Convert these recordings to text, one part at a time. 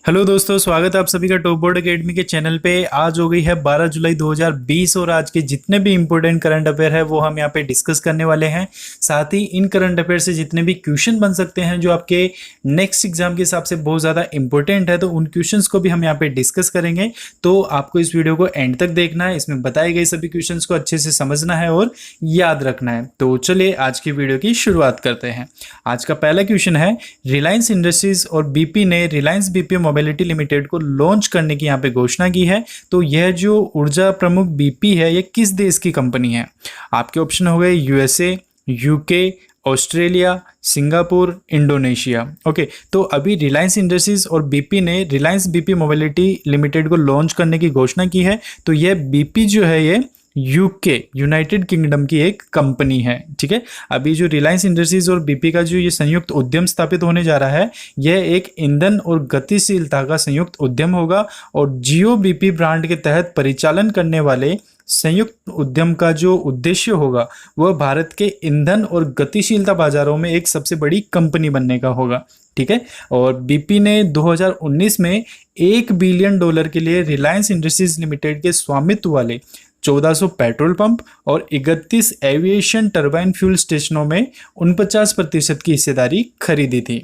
Hello दोस्तों, स्वागत है आप सभी का टॉप बोर्ड एकेडमी के चैनल पे। आज हो गई है 12 जुलाई 2020 और आज के जितने भी इंपॉर्टेंट करंट अफेयर है वो हम यहाँ पे डिस्कस करने वाले हैं। साथ ही इन करंट अफेयर से जितने भी क्वेश्चन बन सकते हैं जो आपके नेक्स्ट एग्जाम के हिसाब से बहुत ज़्यादा इंपॉर्टेंट है, तो उन क्वेश्चंस को भी हम यहाँ पे डिस्कस करेंगे। तो आपको इस वीडियो को एंड तक देखना है, इसमें बताए गए सभी क्वेश्चन को अच्छे से समझना है और याद रखना है। तो चलिए आज की वीडियो की शुरुआत करते हैं। आज का पहला क्वेश्चन है, रिलायंस इंडस्ट्रीज और बीपी ने रिलायंस बीपी मोबिलिटी लिमिटेड को लॉन्च करने की यहाँ पे घोषणा की है। तो यह जो ऊर्जा प्रमुख बीपी है ये किस देश की कंपनी है? आपके ऑप्शन हो गए USA, UK, Australia, Singapore, Indonesia. Okay, तो अभी रिलायंस इंडस्ट्रीज और बीपी ने रिलायंस बीपी मोबिलिटी लिमिटेड को लॉन्च करने की घोषणा की है। तो यह बीपी जो है ये यूके यूनाइटेड किंगडम की एक कंपनी है। ठीक है, अभी जो रिलायंस इंडस्ट्रीज और बीपी का जो ये संयुक्त उद्यम स्थापित होने जा रहा है, यह एक ईंधन और गतिशीलता का संयुक्त उद्यम होगा और जियो बीपी ब्रांड के तहत परिचालन करने वाले संयुक्त उद्यम का जो उद्देश्य होगा वह भारत के ईंधन और गतिशीलता बाजारों में एक सबसे बड़ी कंपनी बनने का होगा। ठीक है, और बीपी ने 2019 में $1 बिलियन के लिए रिलायंस इंडस्ट्रीज लिमिटेड के स्वामित्व वाले 1400 पेट्रोल पंप और 31 एविएशन टरबाइन फ्यूल स्टेशनों में 49% की हिस्सेदारी खरीदी थी।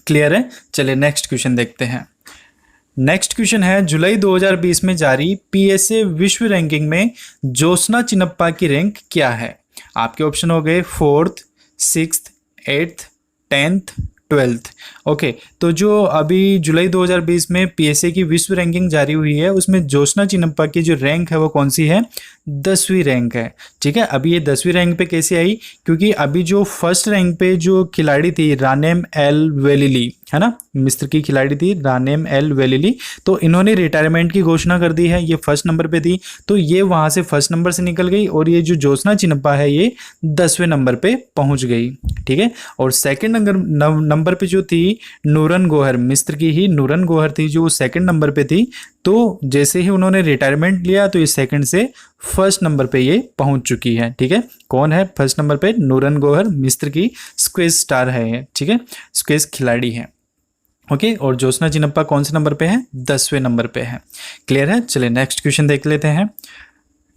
क्लियर है? चलिए नेक्स्ट क्वेश्चन देखते हैं। नेक्स्ट क्वेश्चन है, जुलाई 2020 में जारी पीएसए विश्व रैंकिंग में ज्योत्सना चिनप्पा की रैंक क्या है? आपके ऑप्शन हो गए 4th, 6th, 8th, 10th, 12th। Okay, तो जो अभी जुलाई 2020 में पीएसए की विश्व रैंकिंग जारी हुई है उसमें ज्योत्सना चिनप्पा की जो रैंक है वो कौन सी है? 10वीं रैंक है। ठीक है, अभी ये 10वीं रैंक पे कैसे आई? क्योंकि अभी जो फर्स्ट रैंक पे जो खिलाड़ी थी रानेम एल वेलिली, है ना, मिस्र की खिलाड़ी थी रानेम एल वेलिली, तो इन्होंने रिटायरमेंट की घोषणा कर दी है। ये फर्स्ट नंबर पे थी तो ये वहां से फर्स्ट नंबर से निकल गई और ये जो ज्योत्सना चिनप्पा है ये 10वें नंबर पे पहुंच गई। ठीक है, और सेकंड नंबर पे जो थी नूरन गोहर, मिस्र की ही नूरन गोहर थी जो सेकंड नंबर पे थी। तो जैसे ही उन्होंने रिटायरमेंट लिया तो ये सेकंड से फर्स्ट नंबर पे ये पहुंच चुकी है। ठीक है, कौन है फर्स्ट नंबर पे? नूरन गोहर, मिस्र की स्क्वेज स्टार है ये। ठीक है, स्क्वेज खिलाड़ी है। ओके, और ज्योत्सना चिनप्पा कौन से नंबर पे है? 10वें नंबर पे है। क्लियर है? चलिए नेक्स्ट क्वेश्चन देख लेते हैं।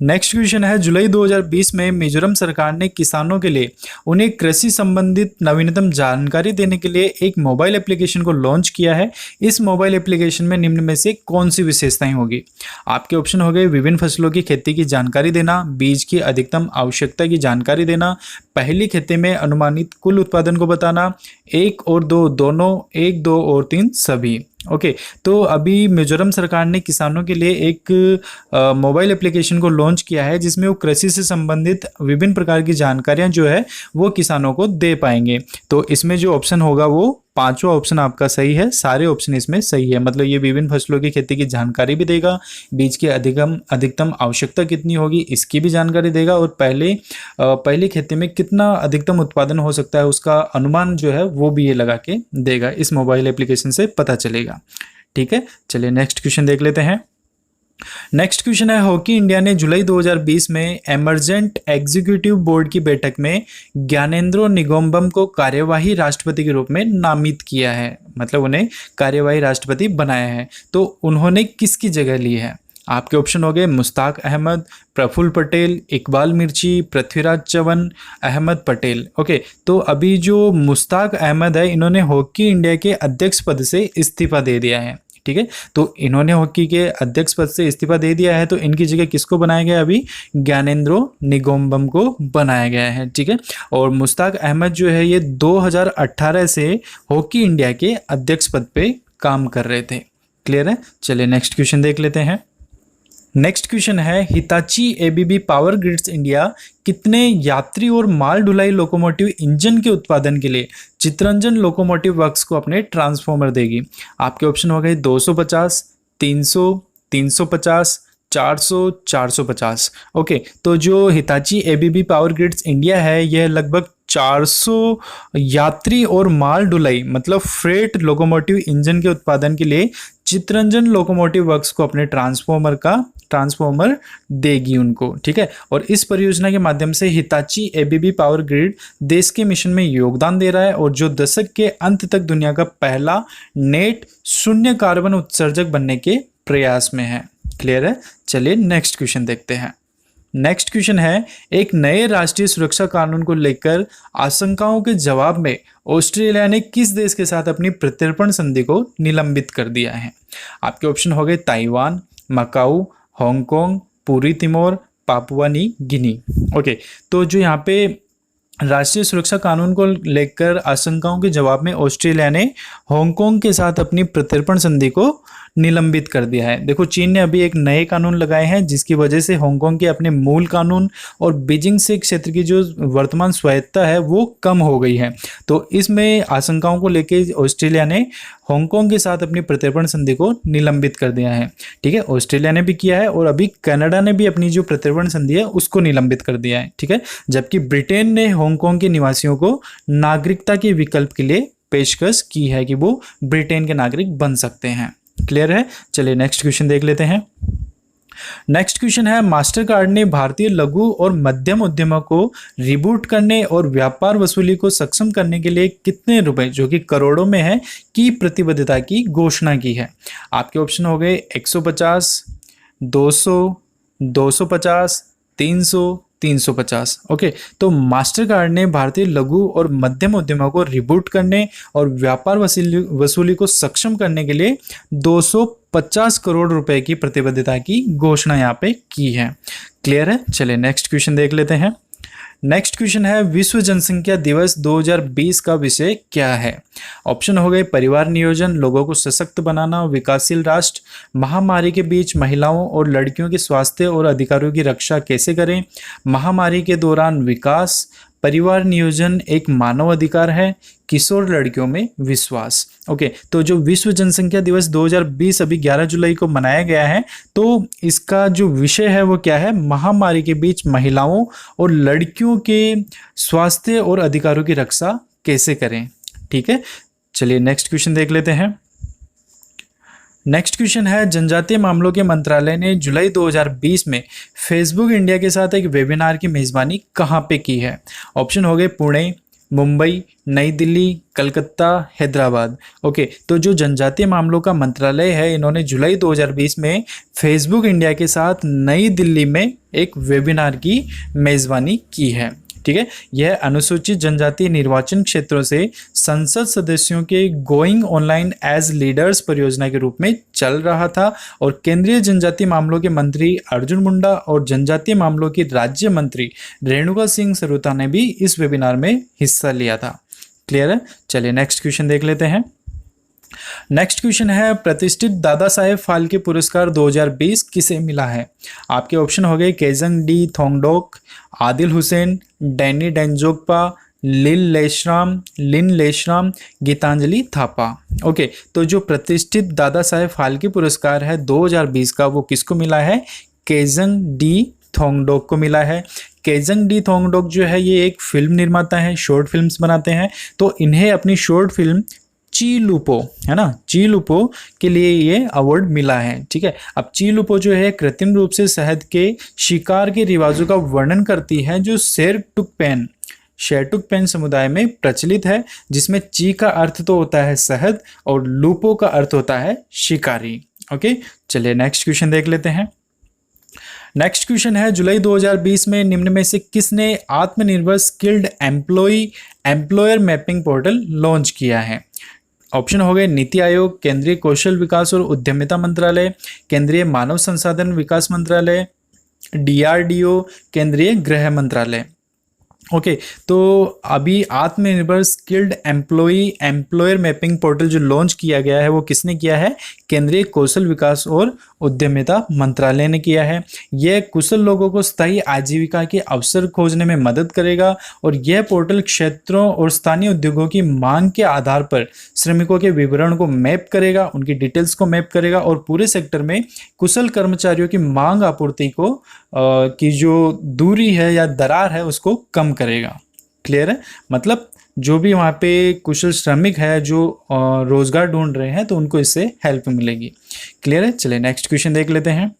नेक्स्ट क्वेश्चन है, जुलाई 2020 में मिजोरम सरकार ने किसानों के लिए उन्हें कृषि संबंधित नवीनतम जानकारी देने के लिए एक मोबाइल एप्लीकेशन को लॉन्च किया है। इस मोबाइल एप्लीकेशन में निम्न में से कौन सी विशेषताएं होगी? आपके ऑप्शन हो गए विभिन्न फसलों की खेती की जानकारी देना, बीज की अधिकतम आवश्यकता की जानकारी देना, पहली खेती में अनुमानित कुल उत्पादन को बताना, 1 और 2 दोनों, 1, 2 और 3 सभी। ओके, तो अभी मिजोरम सरकार ने किसानों के लिए एक मोबाइल एप्लीकेशन को लॉन्च किया है जिसमें वो कृषि से संबंधित विभिन्न प्रकार की जानकारियां जो है वो किसानों को दे पाएंगे। तो इसमें जो ऑप्शन होगा वो पांचवा ऑप्शन आपका सही है, सारे ऑप्शन इसमें सही है। मतलब ये विभिन्न फसलों की खेती की जानकारी भी देगा, बीज की अधिकतम आवश्यकता कितनी होगी इसकी भी जानकारी देगा और पहली खेती में कितना अधिकतम उत्पादन हो सकता है उसका अनुमान जो है वो भी ये लगा के देगा। इस मोबाइल एप्लीकेशन से पता चलेगा। ठीक है, चलिए नेक्स्ट क्वेश्चन देख लेते हैं। नेक्स्ट क्वेश्चन है, हॉकी इंडिया ने जुलाई 2020 में एमर्जेंट एग्जीक्यूटिव बोर्ड की बैठक में ज्ञानेंद्रो निगोम्बम को कार्यवाही राष्ट्रपति के रूप में नामित किया है। मतलब उन्हें कार्यवाही राष्ट्रपति बनाया है। तो उन्होंने किसकी जगह ली है? आपके ऑप्शन हो गए मुश्ताक अहमद, प्रफुल्ल पटेल, इकबाल मिर्ची, पृथ्वीराज चव्हाण, अहमद पटेल। ओके, तो अभी जो मुश्ताक अहमद है इन्होंने हॉकी इंडिया के अध्यक्ष पद से इस्तीफा दे दिया है। ठीक है, तो इन्होंने हॉकी के अध्यक्ष पद से इस्तीफा दे दिया है तो इनकी जगह किसको बनाया गया? अभी ज्ञानेंद्रो निगोम्बम को बनाया गया है। ठीक है, और मुश्ताक अहमद जो है ये 2018 से हॉकी इंडिया के अध्यक्ष पद पे काम कर रहे थे। क्लियर है? चलिए नेक्स्ट क्वेश्चन देख लेते हैं। नेक्स्ट क्वेश्चन है, Hitachi ABB power grids India कितने यात्री और माल ढुलाई लोकोमोटिव इंजन के उत्पादन के लिए चितरंजन लोकोमोटिव वर्क्स को अपने ट्रांसफॉर्मर देगी? आपके ऑप्शन हो गए 250, 300, 350, 400, 450। ओके, तो जो Hitachi ABB power grids India है यह लगभग 400 यात्री और माल ढुलाई मतलब फ्रेट लोकोमोटिव इंजन के उत्पादन के लिए चितरंजन लोकोमोटिव वर्क्स को अपने ट्रांसफॉर्मर देगी उनको, ठीक है। और इस परियोजना के माध्यम से हिताची एबीबी पावर ग्रिड देश के मिशन में योगदान दे रहा है और जो दशक के अंत तक दुनिया का पहला नेट शून्य कार्बन उत्सर्जक बनने के प्रयास में है। क्लियर है। चलिए नेक्स्ट क्वेश्चन देखते हैं। नेक्स्ट क्वेश्चन है, एक नए राष्ट्रीय सुरक्षा कानून को लेकर आशंकाओं के जवाब में ऑस्ट्रेलिया ने किस देश के साथ अपनी प्रत्यर्पण संधि को निलंबित कर दिया है? आपके ऑप्शन हो गए ताइवान, मकाऊ, हांगकांग, पूर्वी Timor, Papua New Guinea. Okay, तो जो यहाँ पे राष्ट्रीय सुरक्षा कानून को लेकर आशंकाओं के जवाब में ऑस्ट्रेलिया ने हांगकांग के साथ अपनी प्रत्यर्पण संधि को निलंबित कर दिया है। देखो, चीन ने अभी एक नए कानून लगाए हैं जिसकी वजह से हांगकांग के अपने मूल कानून और बीजिंग से क्षेत्र की जो वर्तमान स्वायत्तता है वो कम हो गई है। तो इसमें आशंकाओं को लेकर ऑस्ट्रेलिया ने हांगकांग के साथ अपनी प्रत्यर्पण संधि को निलंबित कर दिया है, ठीक है। ऑस्ट्रेलिया ने भी किया है और अभी कनाडा ने भी अपनी जो प्रत्यर्पण संधि है उसको निलंबित कर दिया है, ठीक है। जबकि ब्रिटेन ने हांगकांग के निवासियों को नागरिकता के विकल्प के लिए पेशकश की है कि वो ब्रिटेन के नागरिक बन सकते हैं। क्लियर है। चलिए नेक्स्ट क्वेश्चन देख लेते हैं। नेक्स्ट क्वेश्चन है, मास्टर कार्ड ने भारतीय लघु और मध्यम उद्यमों को रिबूट करने और व्यापार वसूली को सक्षम करने के लिए कितने रुपए, जो कि करोड़ों में है, की प्रतिबद्धता की घोषणा की है? आपके ऑप्शन हो गए 150, 200, 250, 300, 350। ओके, तो मास्टर कार्ड ने भारतीय लघु और मध्यम उद्यमों को रिबूट करने और व्यापार वसूली को सक्षम करने के लिए 250 करोड़ रुपए की प्रतिबद्धता की घोषणा यहाँ पे की है। क्लियर है। चलिए नेक्स्ट क्वेश्चन देख लेते हैं। नेक्स्ट क्वेश्चन है, विश्व जनसंख्या दिवस 2020 का विषय क्या है? ऑप्शन हो गए परिवार नियोजन, लोगों को सशक्त बनाना, विकासशील राष्ट्र, महामारी के बीच महिलाओं और लड़कियों के स्वास्थ्य और अधिकारों की रक्षा कैसे करें, महामारी के दौरान विकास, परिवार नियोजन एक मानव अधिकार है, किशोर लड़कियों में विश्वास। ओके, तो जो विश्व जनसंख्या दिवस 2020 अभी 11 जुलाई को मनाया गया है, तो इसका जो विषय है वो क्या है? महामारी के बीच महिलाओं और लड़कियों के स्वास्थ्य और अधिकारों की रक्षा कैसे करें, ठीक है। चलिए नेक्स्ट क्वेश्चन देख लेते हैं। नेक्स्ट क्वेश्चन है, जनजातीय मामलों के मंत्रालय ने जुलाई 2020 में फेसबुक इंडिया के साथ एक वेबिनार की मेजबानी कहाँ पे की है? ऑप्शन हो गए पुणे, मुंबई, नई दिल्ली, कलकत्ता, हैदराबाद। ओके, तो जो जनजातीय मामलों का मंत्रालय है, इन्होंने जुलाई 2020 में फेसबुक इंडिया के साथ नई दिल्ली में एक वेबिनार की मेजबानी की है, ठीक है। यह अनुसूचित जनजातीय निर्वाचन क्षेत्रों से संसद सदस्यों के गोइंग ऑनलाइन एज लीडर्स परियोजना के रूप में चल रहा था और केंद्रीय जनजातीय मामलों के मंत्री अर्जुन मुंडा और जनजातीय मामलों की राज्य मंत्री रेणुका सिंह सरूता ने भी इस वेबिनार में हिस्सा लिया था। क्लियर है। चलिए नेक्स्ट क्वेश्चन देख लेते हैं। नेक्स्ट क्वेश्चन है, प्रतिष्ठित दादा साहेब फाल्के पुरस्कार 2020 किसे मिला है? आपके ऑप्शन हो गए केजंग डी थोंगडोक, आदिल हुसैन, डैनी डेंजोगपा, लिन लेशराम, गीतांजलि थापा। ओके, तो जो प्रतिष्ठित दादा साहेब फाल्के पुरस्कार है 2020 का, वो किसको मिला है? केजंग डी थोंगडोक को मिला है। केजंग डी थोंगडोक जो है ये एक फिल्म निर्माता है, शॉर्ट फिल्म्स बनाते हैं, तो इन्हें अपनी शॉर्ट फिल्म ची लुपो, है ना, ची लुपो के लिए ये अवार्ड मिला है, ठीक है। अब ची लुपो जो है कृत्रिम रूप से शहद के शिकार के रिवाजों का वर्णन करती है जो शेरटुक पेन समुदाय में प्रचलित है, जिसमें ची का अर्थ तो होता है शहद और लुपो का अर्थ होता है शिकारी। ओके, चलिए नेक्स्ट क्वेश्चन देख लेते हैं। नेक्स्ट क्वेश्चन है, जुलाई 2020 में निम्न में से किसने आत्मनिर्भर skilled employer mapping portal launch किया है? ऑप्शन हो गए नीति आयोग, केंद्रीय कौशल विकास और उद्यमिता मंत्रालय, केंद्रीय मानव संसाधन विकास मंत्रालय, DRDO, केंद्रीय गृह मंत्रालय। ओके, तो अभी आत्मनिर्भर स्किल्ड एम्प्लॉयर मैपिंग पोर्टल जो लॉन्च किया गया है वो किसने किया है? केंद्रीय कौशल विकास और उद्यमिता मंत्रालय ने किया है। यह कुशल लोगों को स्थायी आजीविका के अवसर खोजने में मदद करेगा और यह पोर्टल क्षेत्रों और स्थानीय उद्योगों की मांग के आधार पर श्रमिकों के विवरण को मैप करेगा, उनकी डिटेल्स को मैप करेगा और पूरे सेक्टर में कुशल कर्मचारियों की मांग आपूर्ति को की जो दूरी है या दरार है उसको कम करेगा। क्लियर है, मतलब जो भी वहाँ पे कुशल श्रमिक है जो रोजगार ढूंढ रहे हैं तो उनको इससे हेल्प मिलेगी। क्लियर है, चलिए नेक्स्ट क्वेश्चन देख लेते हैं।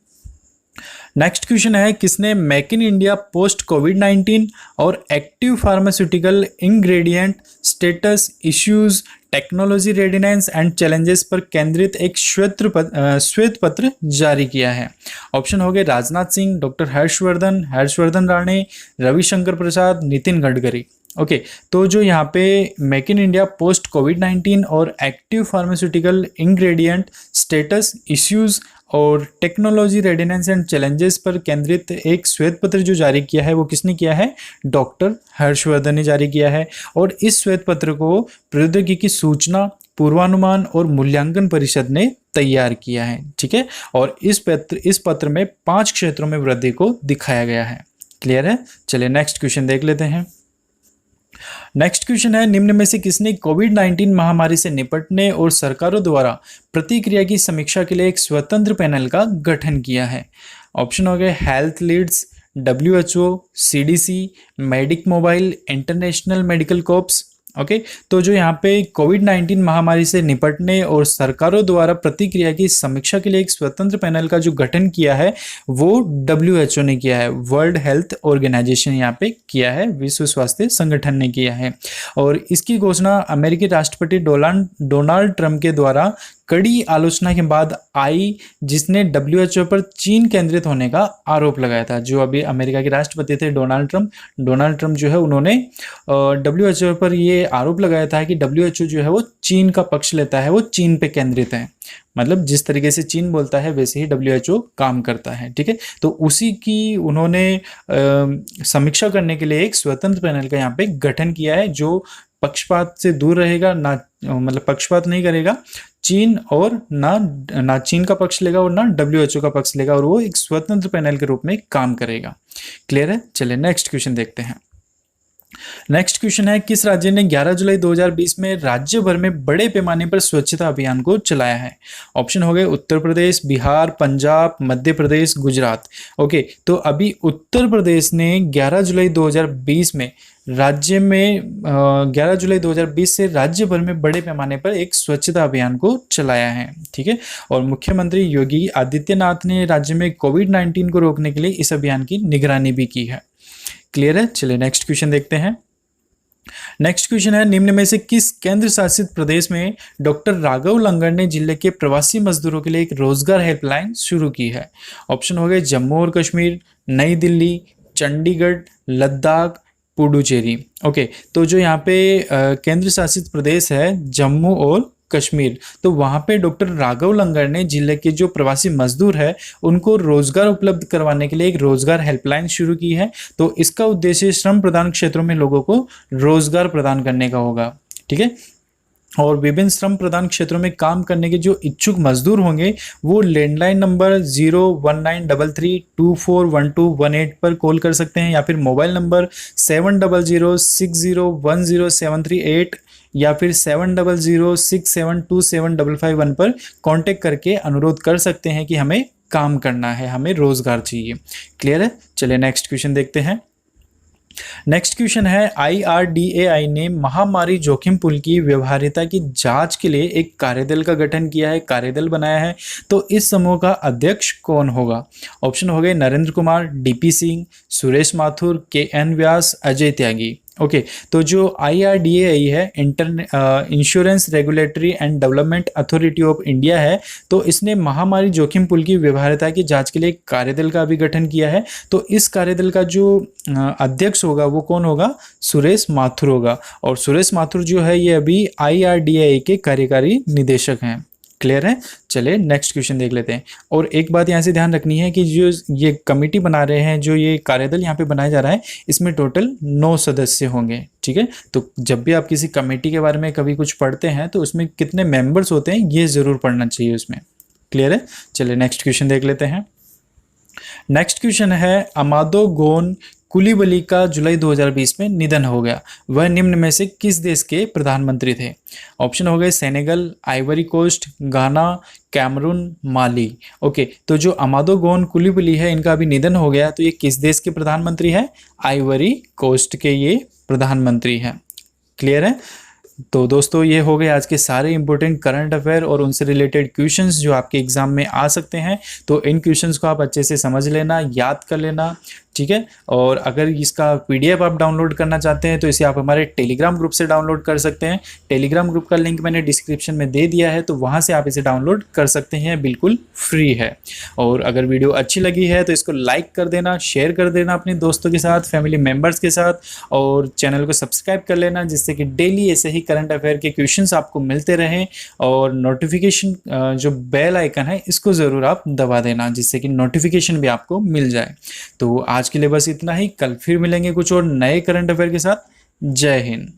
नेक्स्ट क्वेश्चन है, किसने मेक इन इंडिया पोस्ट कोविड-19 और active pharmaceutical ingredient status issues technology readiness and challenges पर केंद्रित एक श्वेत पत्र जारी किया है? ऑप्शन हो गए राजनाथ सिंह, डॉक्टर हर्षवर्धन राणे, रविशंकर प्रसाद, नितिन गडकरी। ओके तो जो यहाँ पे मेक इन इंडिया पोस्ट कोविड-19 और active pharmaceutical ingredient status issues और टेक्नोलॉजी रेडिनेंस एंड चैलेंजेस पर केंद्रित एक श्वेत पत्र जो जारी किया है वो किसने किया है? डॉक्टर हर्षवर्धन ने जारी किया है। और इस श्वेत पत्र को प्रौद्योगिकी सूचना पूर्वानुमान और मूल्यांकन परिषद ने तैयार किया है। ठीक है, और इस पत्र में 5 क्षेत्रों में वृद्धि को दिखाया गया है। क्लियर है, चलिए नेक्स्ट क्वेश्चन देख लेते हैं। नेक्स्ट क्वेश्चन है, निम्न में से किसने कोविड-19 महामारी से निपटने और सरकारों द्वारा प्रतिक्रिया की समीक्षा के लिए एक स्वतंत्र पैनल का गठन किया है? ऑप्शन हो गए Health Leads, WHO, CDC, Medic Mobile, International Medical Corps. Okay तो जो यहाँ पे कोविड-19 महामारी से निपटने और सरकारों द्वारा प्रतिक्रिया की समीक्षा के लिए एक स्वतंत्र पैनल का जो गठन किया है वो WHO ने किया है, वर्ल्ड हेल्थ ऑर्गेनाइजेशन यहाँ पे किया है, विश्व स्वास्थ्य संगठन ने किया है। और इसकी घोषणा अमेरिकी राष्ट्रपति डोनाल्ड ट्रंप के द्वारा कड़ी आलोचना के बाद आई, जिसने WHO पर चीन केंद्रित होने का आरोप लगाया था। जो अभी अमेरिका के राष्ट्रपति थे डोनाल्ड ट्रंप जो है उन्होंने WHO पर ये आरोप लगाया था कि WHO जो है वो चीन का पक्ष लेता है, वो चीन पे केंद्रित है, मतलब जिस तरीके से चीन बोलता है वैसे ही WHO काम करता है। ठीक है, तो उसी की उन्होंने समीक्षा करने के लिए एक स्वतंत्र पैनल का यहाँ पे गठन किया है जो पक्षपात से दूर रहेगा, ना मतलब पक्षपात नहीं करेगा चीन, और ना चीन का पक्ष लेगा और ना WHO का पक्ष लेगा, और वो एक स्वतंत्र पैनल के रूप में काम करेगा। क्लियर है, चलिए नेक्स्ट क्वेश्चन देखते हैं। नेक्स्ट क्वेश्चन है, किस राज्य ने 11 जुलाई 2020 में राज्य भर में बड़े पैमाने पर स्वच्छता अभियान को चलाया है? ऑप्शन हो गए उत्तर प्रदेश, बिहार, पंजाब, मध्य प्रदेश, गुजरात। ओके तो अभी उत्तर प्रदेश ने 11 जुलाई 2020 में 11 जुलाई 2020 से राज्य भर में बड़े पैमाने पर एक स्वच्छता अभियान को चलाया है। ठीक है, और मुख्यमंत्री योगी आदित्यनाथ ने राज्य में कोविड-19 को रोकने के लिए इस अभियान की निगरानी भी की है। क्लियर है, चलिए नेक्स्ट क्वेश्चन देखते हैं। नेक्स्ट क्वेश्चन है, निम्न में से किस केंद्र शासित प्रदेश में डॉक्टर राघव लंगर ने जिले के प्रवासी मजदूरों के लिए एक रोजगार हेल्पलाइन शुरू की है? ऑप्शन हो गए जम्मू और कश्मीर, नई दिल्ली, चंडीगढ़, लद्दाख, पुडुचेरी। ओके तो जो यहाँ पे केंद्र शासित प्रदेश है जम्मू और कश्मीर, तो वहाँ पे डॉक्टर राघव लंगर ने जिले के जो प्रवासी मजदूर है उनको रोजगार उपलब्ध करवाने के लिए एक रोजगार हेल्पलाइन शुरू की है। तो इसका उद्देश्य श्रम प्रदान क्षेत्रों में लोगों को रोजगार प्रदान करने का होगा। ठीक है, और विभिन्न श्रम प्रदान क्षेत्रों में काम करने के जो इच्छुक मजदूर होंगे वो लैंडलाइन नंबर 01933241218 पर कॉल कर सकते हैं, या फिर मोबाइल नंबर 7006010738 या फिर 7006727551 पर कांटेक्ट करके अनुरोध कर सकते हैं कि हमें काम करना है, हमें रोजगार चाहिए। क्लियर है, चलिए नेक्स्ट क्वेश्चन देखते हैं। नेक्स्ट क्वेश्चन है, IRDAI ने महामारी जोखिम पुल की व्यवहार्यता की जांच के लिए एक कार्यदल का गठन किया है, कार्यदल बनाया है। तो इस समूह का अध्यक्ष कौन होगा? ऑप्शन हो गए नरेंद्र कुमार, DP सिंह, सुरेश माथुर, KN व्यास, अजय त्यागी। ओके तो जो IRDAI है insurance regulatory and development authority of India है, तो इसने महामारी जोखिम पुल की व्यवहार्यता की जांच के लिए एक कार्यदल का भी गठन किया है। तो इस कार्यदल का जो अध्यक्ष होगा वो कौन होगा? सुरेश माथुर होगा, और सुरेश माथुर जो है ये अभी IRDAI के कार्यकारी निदेशक हैं। क्लियर है, चलिए नेक्स्ट क्वेश्चन देख लेते हैं। और एक बात यहाँ से ध्यान रखनी है कि जो ये कमेटी बना रहे हैं, जो ये कार्यदल यहाँ पे बनाया जा रहा है, इसमें टोटल 9 सदस्य होंगे। ठीक है, तो जब भी आप किसी कमेटी के बारे में कभी कुछ पढ़ते हैं तो उसमें कितने मेंबर्स होते हैं ये जरूर पढ़ना चाहिए उसमें। क्लियर है, चलिए नेक्स्ट क्वेश्चन देख लेते हैं। नेक्स्ट क्वेश्चन है, अमादो गोन कुलीबली का जुलाई 2020 में निधन हो गया, वह निम्न में से किस देश के प्रधानमंत्री थे? ऑप्शन हो गए सेनेगल, आइवरी कोस्ट, गाना, कैमरून, माली। ओके तो जो अमादो गोन कुलीबली है इनका अभी निधन हो गया, तो ये किस देश के प्रधानमंत्री है? आइवरी कोस्ट के ये प्रधानमंत्री हैं। क्लियर है? तो दोस्तों ये हो गए आज के सारे इंपॉर्टेंट करंट अफेयर और उनसे रिलेटेड क्वेश्चंस जो आपके एग्जाम में आ सकते हैं। तो इन क्वेश्चंस को आप अच्छे से समझ लेना, याद कर लेना, ठीक है। और अगर इसका पीडीएफ आप डाउनलोड करना चाहते हैं तो इसे आप हमारे टेलीग्राम ग्रुप से डाउनलोड कर सकते हैं। टेलीग्राम ग्रुप का लिंक मैंने डिस्क्रिप्शन में दे दिया है, तो वहाँ से आप इसे डाउनलोड कर सकते हैं, बिल्कुल फ्री है। और अगर वीडियो अच्छी लगी है तो इसको लाइक कर देना, शेयर कर देना अपने दोस्तों के साथ, फैमिली मेम्बर्स के साथ, और चैनल को सब्सक्राइब कर लेना, जिससे कि डेली ऐसे ही करंट अफेयर के क्वेश्चंस आपको मिलते रहें। और नोटिफिकेशन जो बेल आइकन है इसको ज़रूर आप दबा देना, जिससे कि नोटिफिकेशन भी आपको मिल जाए। तो आज के लिए बस इतना ही, कल फिर मिलेंगे कुछ और नए करंट अफेयर के साथ। जय हिंद।